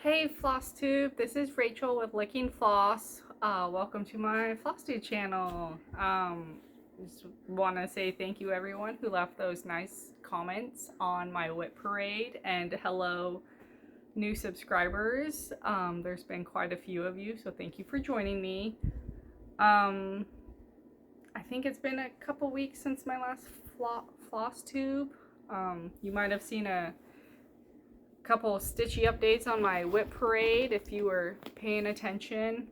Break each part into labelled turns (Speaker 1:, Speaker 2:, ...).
Speaker 1: Hey Flosstube, this is Rachel with Licking Floss. Welcome to my Flosstube channel. Just want to say thank you everyone who left those nice comments on my whip parade, and hello new subscribers. There's been quite a few of you, so thank you for joining me. I think it's been a couple weeks since my last Flosstube. You might have seen a couple stitchy updates on my whip parade if you were paying attention.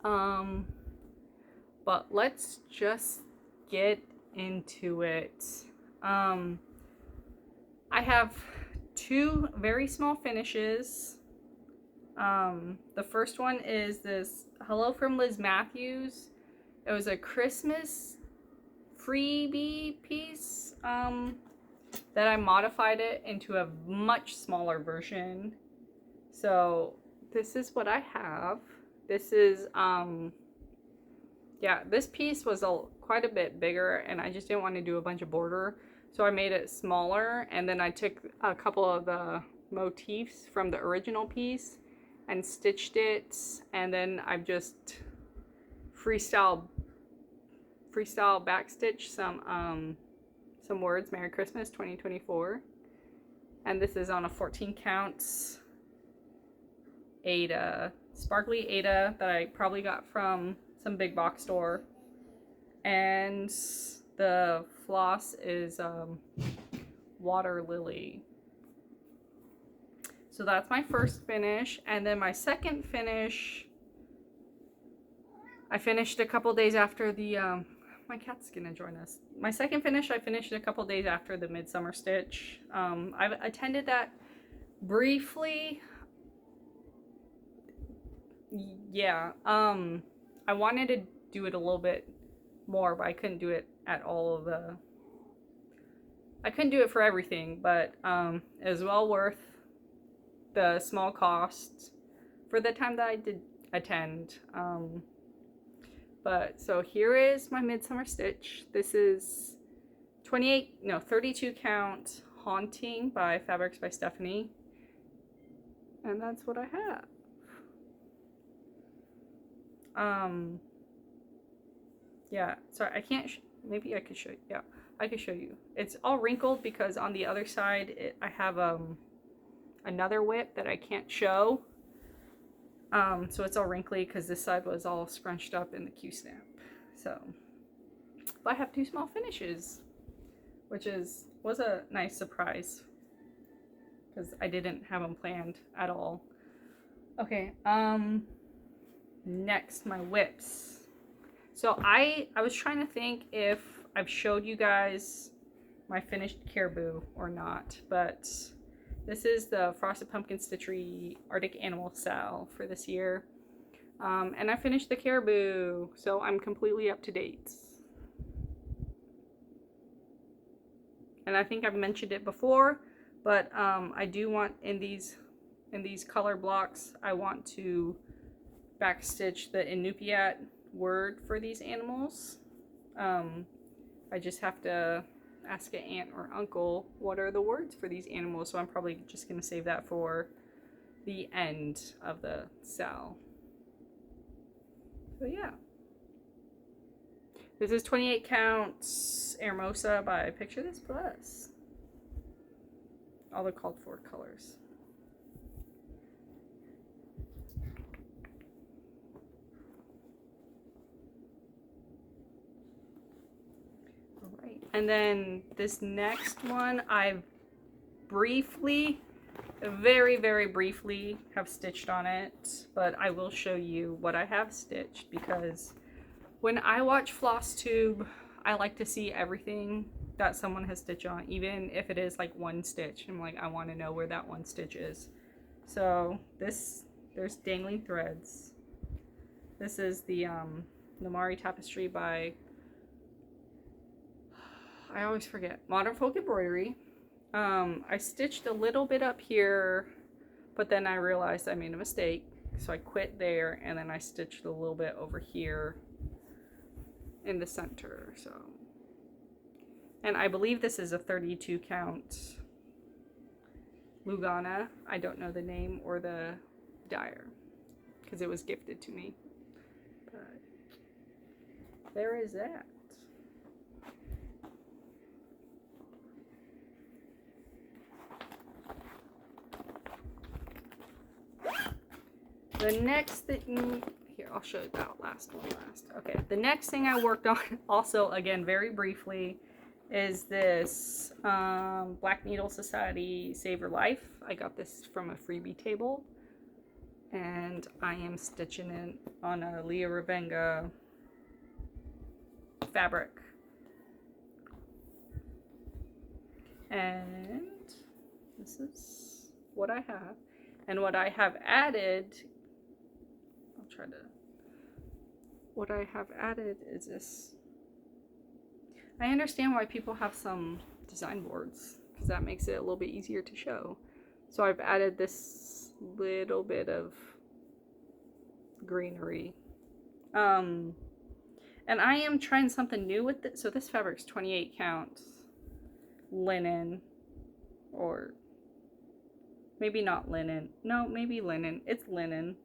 Speaker 1: But let's just get into it. I have two very small finishes. The first one is this Hello from Liz Matthews. It was a Christmas freebie piece that I modified it into a much smaller version. So this is what I have. This is yeah, this piece was quite a bit bigger, and I just didn't want to do a bunch of border, so I made it smaller, and then I took a couple of the motifs from the original piece and stitched it, and then I've just freestyle backstitch some words, Merry Christmas 2024, and this is on a 14 counts Ada, sparkly Ada that I probably got from some big box store, and the floss is water lily. So that's my first finish, and then my second finish I finished a couple days after the my cat's gonna join us. My second finish I finished a couple days after the midsummer stitch. I've attended that briefly. Yeah, I wanted to do it a little bit more, but I couldn't do it at all of the I couldn't do it for everything, but it was well worth the small cost for the time that I did attend. But so here is my midsummer stitch. This is 32 count Haunting by Fabrics by Stephanie, and that's what I have. Yeah, sorry, I can't maybe I could show you. Yeah, I could show you. It's all wrinkled because on the other side I have another whip that I can't show. So it's all wrinkly because this side was all scrunched up in the Q-snap. So, but I have two small finishes, which was a nice surprise because I didn't have them planned at all. Okay, next, my whips. So I was trying to think if I've showed you guys my finished caribou or not, but this is the Frosted Pumpkin Stitchery Arctic Animal Sal for this year. And I finished the caribou, so I'm completely up to date. And I think I've mentioned it before, but I do want in these color blocks, I want to backstitch the Inupiat word for these animals. I just have to ask an aunt or uncle what are the words for these animals, so I'm probably just going to save that for the end of the sal. So yeah, this is 28 counts Hermosa by Picture This Plus, all the called for colors. And then this next one, I've briefly, very briefly have stitched on it, but I will show you what I have stitched, because when I watch Flosstube, I like to see everything that someone has stitched on, even if it is like one stitch. I'm like, I want to know where that one stitch is. So there's Dangling Threads. This is the Namari Tapestry by, I always forget, Modern Folk Embroidery. I stitched a little bit up here, but then I realized I made a mistake, so I quit there, and then I stitched a little bit over here in the center. So, and I believe this is a 32 count Lugana. I don't know the name or the dyer because it was gifted to me. But there is that. The next thing, here, I'll show that last one last. Okay, the next thing I worked on, also, again, very briefly, is this Black Needle Society Save Your Life. I got this from a freebie table, and I am stitching it on a Leah Revenga fabric. And this is what I have. And what I have added, what I have added is this. I understand why people have some design boards, because that makes it a little bit easier to show. So I've added this little bit of greenery. And I am trying something new with it. So this fabric's 28 count linen, or maybe not linen. No, maybe linen. It's linen.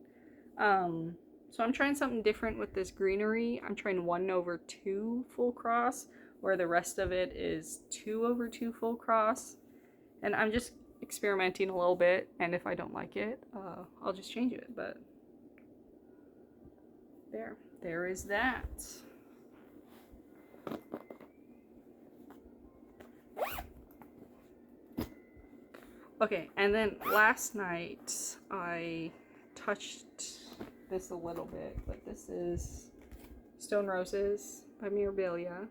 Speaker 1: So I'm trying something different with this greenery. I'm trying 1/2 full cross, where the rest of it is 2/2 full cross. And I'm just experimenting a little bit, and if I don't like it, I'll just change it. But there is that. Okay, and then last night I touched this a little bit, but this is Stone Roses by Mirabilia.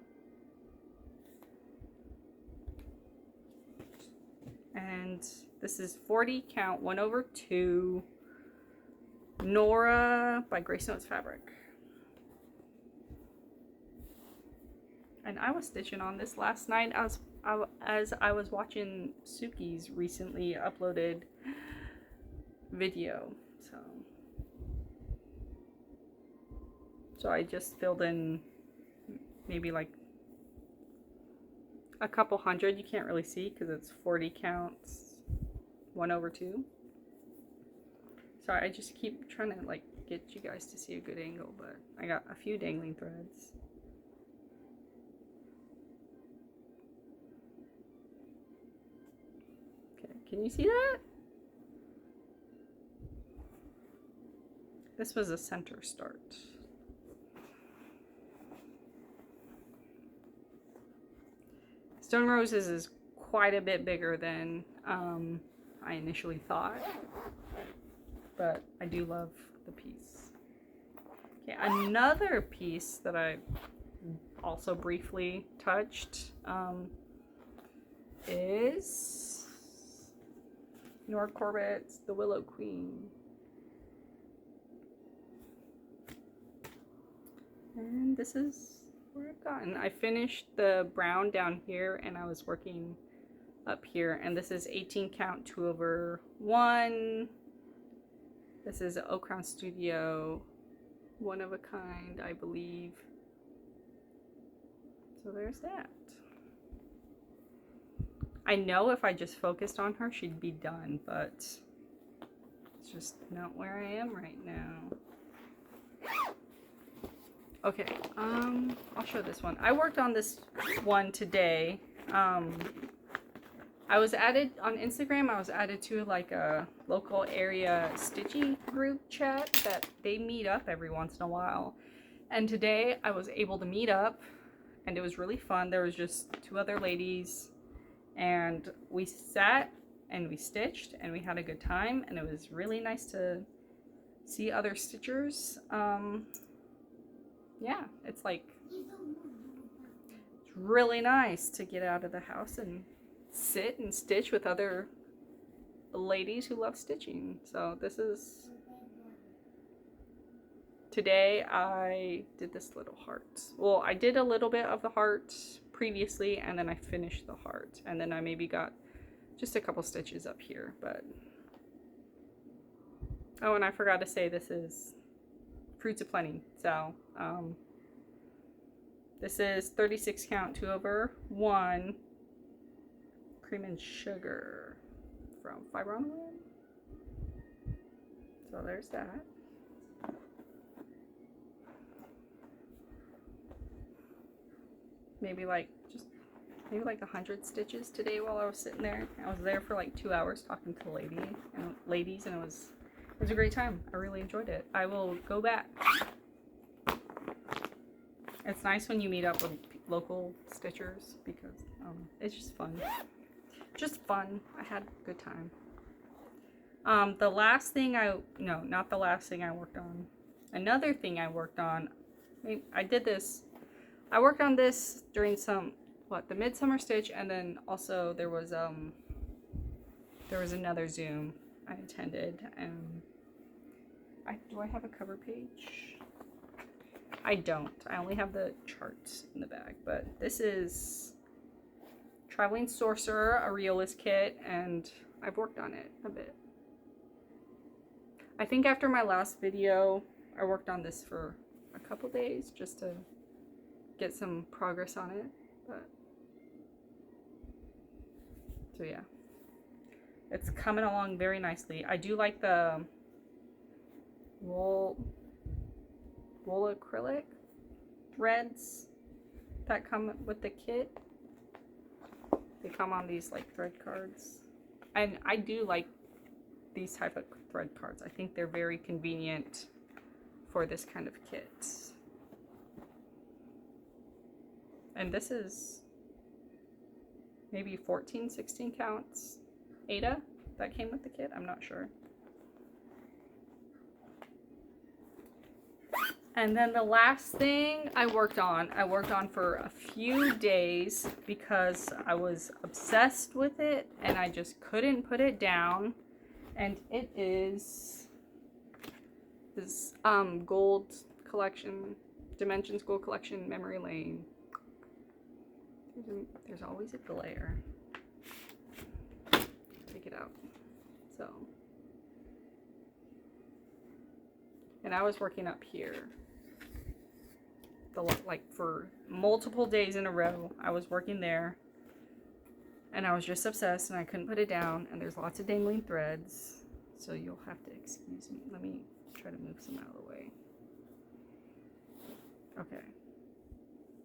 Speaker 1: And this is 40 count 1/2 Nora by Grace Notes Fabric. And I was stitching on this last night as I was watching Suki's recently uploaded video. So I just filled in maybe like a couple hundred. You can't really see because it's 40 counts 1/2. Sorry, I just keep trying to like get you guys to see a good angle, but I got a few dangling threads. Okay, can you see that? This was a center start. Stone Roses is quite a bit bigger than I initially thought, but I do love the piece. Okay, another piece that I also briefly touched is Nord Corbett's The Willow Queen. And this is where I've gotten. I finished the brown down here and I was working up here, and this is 18 count 2/1. This is Oak Crown Studio, one of a kind, I believe. So there's that. I know if I just focused on her, she'd be done, but it's just not where I am right now. Okay, I'll show this one. I worked on this one today. I was added on Instagram. I was added to like a local area stitchy group chat that they meet up every once in a while. And today I was able to meet up, and it was really fun. There was just 2 other ladies, and we sat and we stitched and we had a good time, and it was really nice to see other stitchers. Yeah, it's really nice to get out of the house and sit and stitch with other ladies who love stitching. So this is, today I did this little heart. Well, I did a little bit of the heart previously, and then I finished the heart, and then I maybe got just a couple stitches up here. But oh, and I forgot to say, this is Fruits of Plenty. So this is 36 count 2/1 cream and sugar from? Fibronoland. So there's that. Maybe like 100 stitches today while I was sitting there. I was there for like 2 hours talking to ladies, and it was a great time. I really enjoyed it. I will go back. It's nice when you meet up with local stitchers because it's just fun. Just fun. I had a good time. The last thing not the last thing I worked on. Another thing I worked on. I worked on this during the midsummer stitch, and then also there was another Zoom I attended, and do I have a cover page? I don't. I only have the charts in the bag, but this is Traveling Sorcerer, a realist kit, and I've worked on it a bit. I think after my last video, I worked on this for a couple days just to get some progress on it, but so yeah, it's coming along very nicely. I do like the wool acrylic threads that come with the kit. They come on these like thread cards, and I do like these type of thread cards. I think they're very convenient for this kind of kit. And this is maybe 14, 16 counts Ada that came with the kit. I'm not sure. And then the last thing I worked on for a few days because I was obsessed with it and I just couldn't put it down. And it is this gold collection, Dimensions Gold Collection Memory Lane. There's always a glare. Take it out. So, and I was working up here. Like for multiple days in a row, I was working there. And I was just obsessed and I couldn't put it down. And there's lots of dangling threads. So you'll have to excuse me. Let me try to move some out of the way. Okay.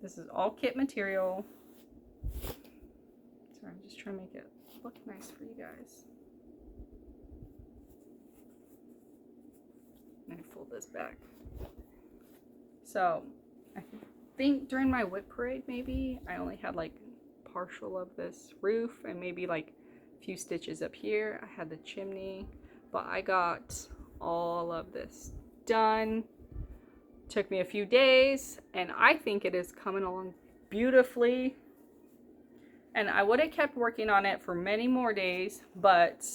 Speaker 1: This is all kit material. Sorry, I'm just trying to make it look nice for you guys. Let me fold this back. So, I think during my whip parade, maybe, I only had like partial of this roof and maybe like a few stitches up here. I had the chimney, but I got all of this done. Took me a few days, and I think it is coming along beautifully. And I would have kept working on it for many more days, but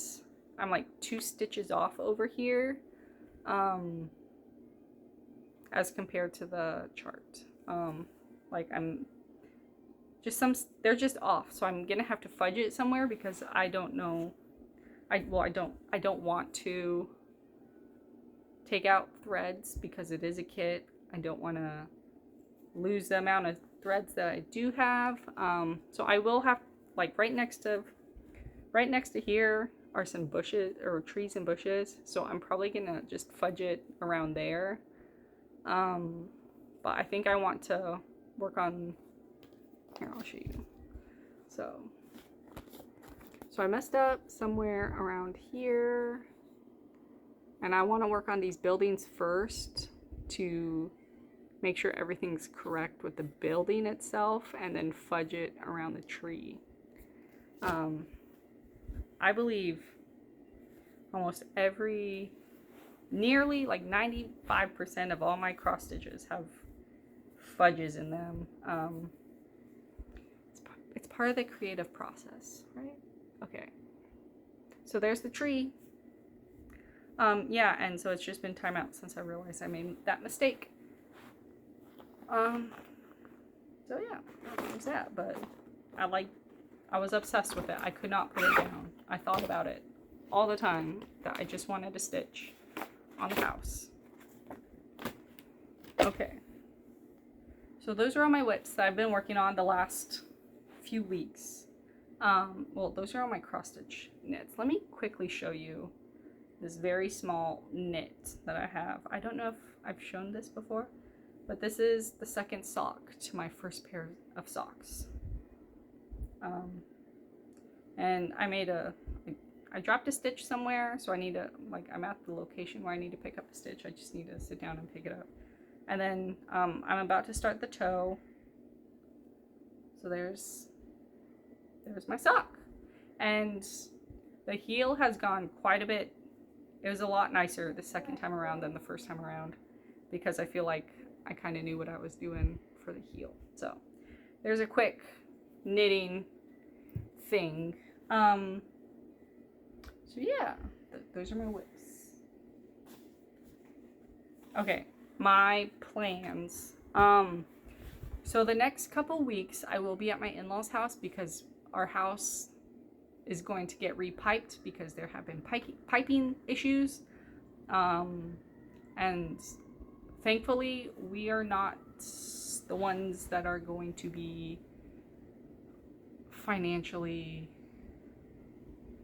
Speaker 1: I'm like 2 stitches off over here, as compared to the chart. Like I'm just they're just off, so I'm gonna have to fudge it somewhere because I don't know. I don't want to take out threads because it is a kit. I don't want to lose the amount of threads that I do have. So I will have, like, right next to here are some bushes or trees and bushes. So I'm probably gonna just fudge it around there. But I think I want to work on, here, I'll show you. So I messed up somewhere around here, and I want to work on these buildings first to make sure everything's correct with the building itself, and then fudge it around the tree. I believe almost nearly like 95% of all my cross stitches have fudges in them. It's part of the creative process, right? Okay, so there's the tree. Yeah, and so it's just been time out since I realized I made that mistake. So yeah, there's that. But I was obsessed with it. I could not put it down. I thought about it all the time, that I just wanted to stitch on the house. Okay, so those are all my whips that I've been working on the last few weeks. Well, those are all my cross stitch knits. Let me quickly show you this very small knit that I have. I don't know if I've shown this before, but this is the second sock to my first pair of socks. And I dropped a stitch somewhere, so I need to, like, I'm at the location where I need to pick up a stitch. I just need to sit down and pick it up. And then I'm about to start the toe. So there's my sock. And the heel has gone quite a bit. It was a lot nicer the second time around than the first time around, because I feel like I kind of knew what I was doing for the heel. So there's a quick knitting thing. So yeah, those are my whips. Okay, my plans. So the next couple weeks I will be at my in-laws' house because our house is going to get repiped because there have been piping issues. And thankfully we are not the ones that are going to be financially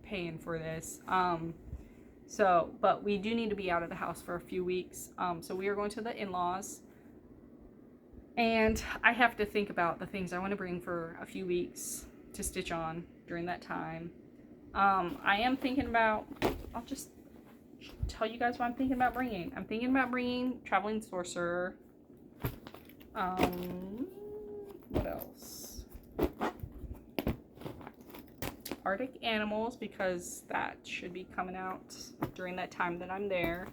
Speaker 1: paying for this. But we do need to be out of the house for a few weeks. So we are going to the in-laws, and I have to think about the things I want to bring for a few weeks to stitch on during that time. I am thinking about, I'll just tell you guys what I'm thinking about bringing. I'm thinking about bringing Traveling Sorcerer. What else? Arctic Animals, because that should be coming out during that time that I'm there.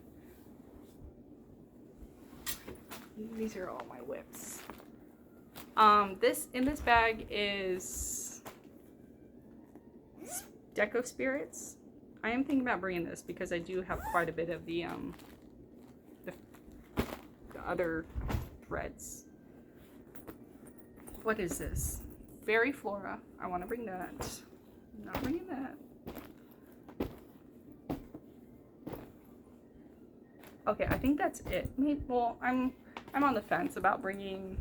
Speaker 1: These are all my whips. In this bag is Deco Spirits. I am thinking about bringing this because I do have quite a bit of the other threads. What is this? Fairy Flora. I want to bring that. I'm not bringing that. Okay, I think that's it. Maybe, well, I'm on the fence about bringing,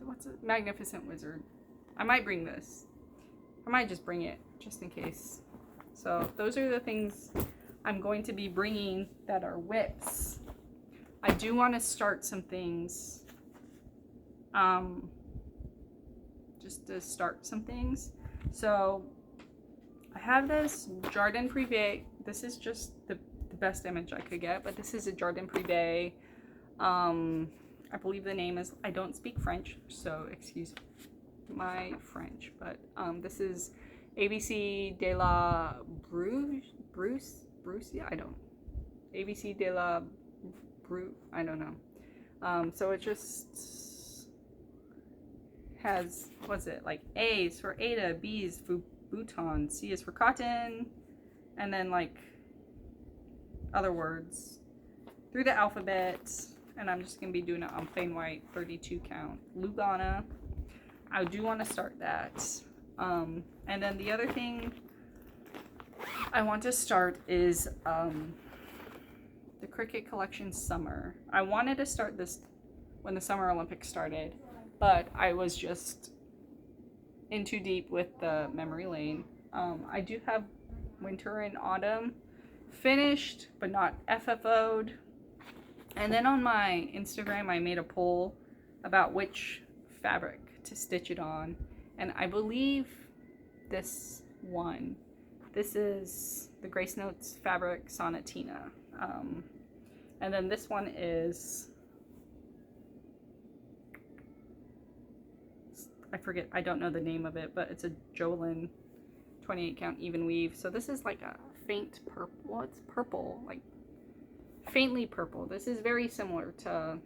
Speaker 1: what's it? Magnificent Wizard. I might bring this. I might just bring it just in case. So those are the things I'm going to be bringing that are whips. I do want to start some things, just to start some things. So I have this Jardin Privé. This is just the best image I could get, but this is a Jardin Privé. I believe the name is, I don't speak French, so excuse my French, but this is ABC de la Bruce, yeah, I don't, ABC de la Bruce, I don't know. So it just has, what's it, like A is for Ada, B is for Bhutan, C is for cotton, and then like other words through the alphabet. And I'm just gonna be doing it on plain white 32 count Lugana. I do want to start that. And then the other thing I want to start is the Cricut Collection Summer. I wanted to start this when the Summer Olympics started, but I was just in too deep with the memory lane. I do have Winter and Autumn finished, but not FFO'd. And then on my Instagram, I made a poll about which fabric to stitch it on. And I believe this one. This is the Grace Notes fabric Sonatina. And then this one is, I forget, I don't know the name of it, but it's a Jolin 28 count even weave. So this is like a faint purple. Well, it's purple, like faintly purple. This is very similar to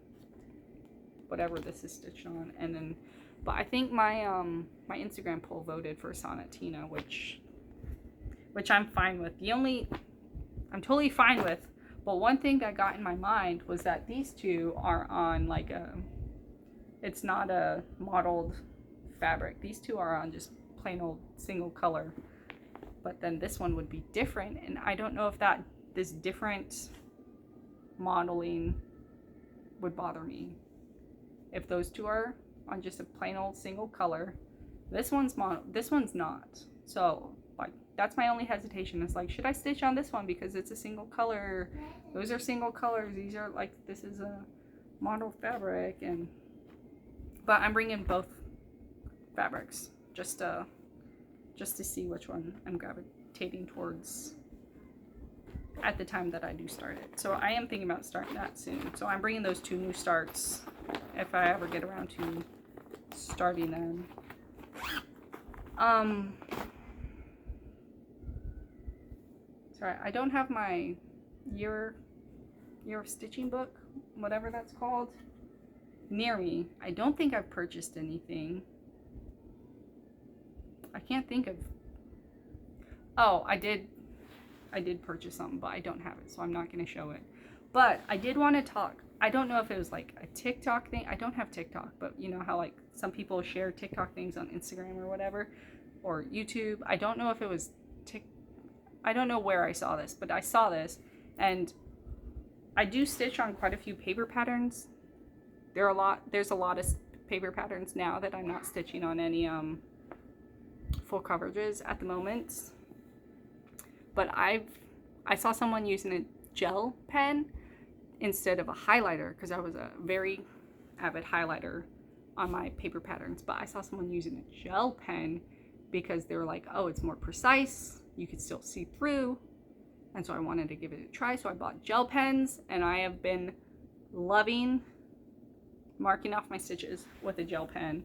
Speaker 1: whatever this is stitched on. And then, but I think my my Instagram poll voted for Sonatina, which I'm fine with. I'm totally fine with. But one thing that got in my mind was that these two are on like it's not a modeled fabric. These two are on just plain old single color. But then this one would be different, and I don't know if this different modeling would bother me if those two are on just a plain old single color. This one's mono, this one's not. So like that's my only hesitation. It's like, should I stitch on this one because it's a single color? Those are single colors. These are like, this is a mono fabric, and but I'm bringing both fabrics just to see which one I'm gravitating towards at the time that I do start it. So I am thinking about starting that soon. So I'm bringing those 2 new starts if I ever get around to starting them. Sorry, I don't have my year of stitching book, whatever that's called, near me. I don't think I've purchased anything. I can't think of. Oh, I did purchase something, but I don't have it, so I'm not going to show it. But I did want to talk. I don't know if it was like a TikTok thing. I don't have TikTok, but you know how like some people share TikTok things on Instagram or whatever, or YouTube. I don't know if it was I don't know where I saw this, but I saw this, and I do stitch on quite a few paper patterns. There's a lot of paper patterns now that I'm not stitching on any full coverages at the moment. But I saw someone using a gel pen instead of a highlighter, because I was a very avid highlighter on my paper patterns, but I saw someone using a gel pen because they were like, oh, it's more precise, you could still see through, and so I wanted to give it a try. So I bought gel pens, and I have been loving marking off my stitches with a gel pen.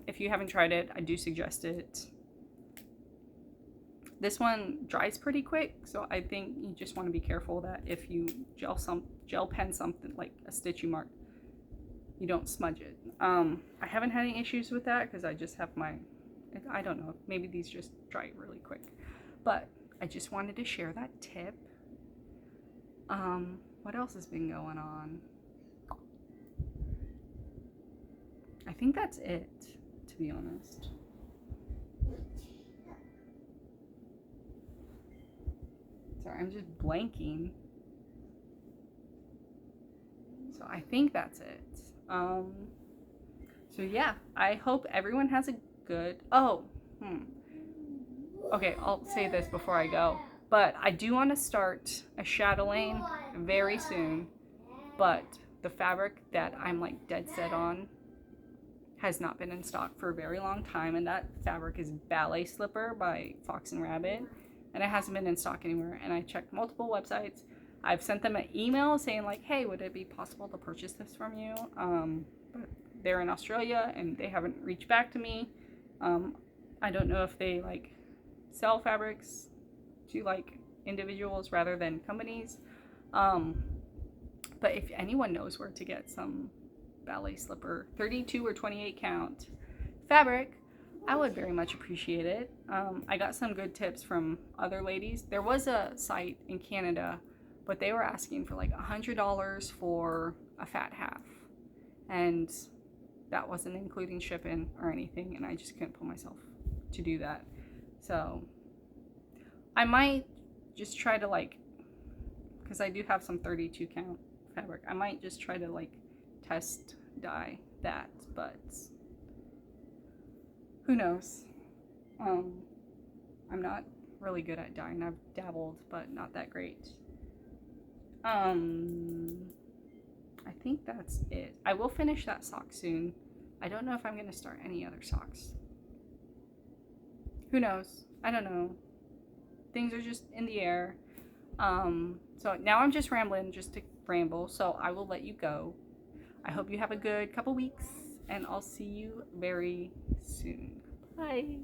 Speaker 1: If you haven't tried it, I do suggest it. This one dries pretty quick, so I think you just want to be careful that if you gel pen something like a stitch you mark, you don't smudge it. I haven't had any issues with that because I just have my, I don't know, maybe these just dry really quick. But I just wanted to share that tip. What else has been going on? I think that's it, to be honest. Sorry, I'm just blanking. So I think that's it. So yeah, I hope everyone has a good, okay, I'll say this before I go, but I do want to start a chatelaine very soon, but the fabric that I'm like dead set on has not been in stock for a very long time, and that fabric is Ballet Slipper by Fox and Rabbit, and it hasn't been in stock anywhere. And I checked multiple websites. I've sent them an email saying like, hey, would it be possible to purchase this from you? But they're in Australia and they haven't reached back to me. I don't know if they like sell fabrics to like individuals rather than companies. But if anyone knows where to get some Ballet Slipper 32 or 28 count fabric, I would very much appreciate it. I got some good tips from other ladies. There was a site in Canada, but they were asking for like $100 for a fat half, and that wasn't including shipping or anything, and I just couldn't pull myself to do that. So I might just try to like, because I do have some 32 count fabric, I might just try to like test dye that, but who knows. I'm not really good at dyeing. I've dabbled, but not that great. I think that's it. I will finish that sock soon. I don't know if I'm going to start any other socks. Who knows? I don't know. Things are just in the air. So now I'm just rambling just to ramble, so I will let you go. I hope you have a good couple weeks, and I'll see you very soon. Bye.